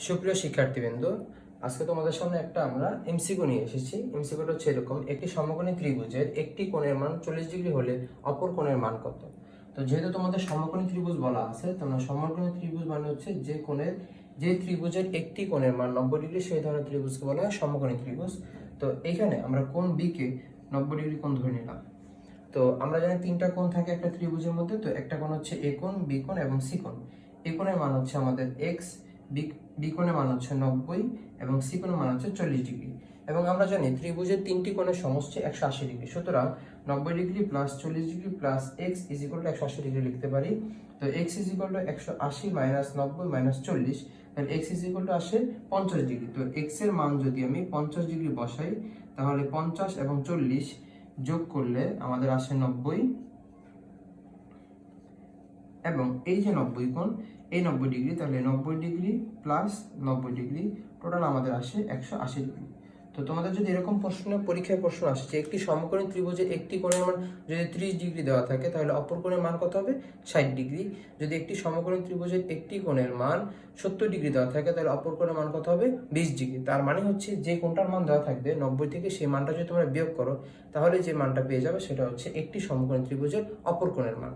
সুপ্রিয় শিক্ষার্থীবৃন্দ, আজকে তোমাদের সামনে একটা আমরা এমসিকিউ নিয়ে এসেছি। এমসিকিউটা হচ্ছে এরকম: একটি সমকোণী ত্রিভুজের একটি কোণের মান 40 ডিগ্রি হলে অপর কোণের মান কত? তো যেহেতু তোমাদের সমকোণী ত্রিভুজ বলা আছে, তোমরা সমকোণী ত্রিভুজ মানে হচ্ছে যে ত্রিভুজের একটি কোণের মান 90 ডিগ্রি, সেই ধরনের ত্রিভুজকে বলা হয় সমকোণী ত্রিভুজ। তো এখানে আমরা কোণ বি কে 90 ডিগ্রি কোণ ধরে নিলাম। তো আমরা জানি তিনটা কোণ থাকে একটা ত্রিভুজের মধ্যে। তো একটা কোণ হচ্ছে এ কোণ, বি কোণ এবং সি কোণ। এ কোণের মান হচ্ছে আমাদের এক্স, বি কোণের মান হচ্ছে 90 এবং সি কোণের মান হচ্ছে 40 ডিগ্রি। এবং আমরা জানি ত্রিভুজের তিনটি কোণের সমষ্টি 180 ডিগ্রি। সুতরাং 90 degree plus 40 degree plus x is equal to 180 degree লিখতে পারি। তো x is equal to 180 minus 90 minus 40, তাহলে এক্স ইজ ইকুয়াল টু আসে 50 ডিগ্রি। তো এক্স এর মান যদি আমি 50 ডিগ্রি বসাই, তাহলে 50 এবং 40 যোগ করলে আমাদের আসে 90, এবং এই যে 90 কোণ, এই 90 ডিগ্রি, তাহলে 90 ডিগ্রি প্লাস 90 ডিগ্রি টোটাল আমাদের আসে 180 ডিগ্রি। তো তোমাদের যদি এরকম পরীক্ষায় প্রশ্ন আসে যে একটি সমকোণী ত্রিভুজের একটি কোণের মান যদি 30 ডিগ্রি দেওয়া থাকে, তাহলে অপর কোণের মান কত হবে? 60 ডিগ্রি। যদি একটি সমকোণী ত্রিভুজের একটি কোণের মান 70 ডিগ্রি দেওয়া থাকে, তাহলে অপর কোণের মান কত হবে? 20 ডিগ্রি। তার মানে হচ্ছে যে কোণটার মান দেওয়া থাকবে 90 থেকে, সেই মানটা যদি তোমরা বিয়োগ করো, তাহলে যে মানটা পেয়ে যাবে সেটা হচ্ছে একটি সমকোণী ত্রিভুজের অপর কোণের মান।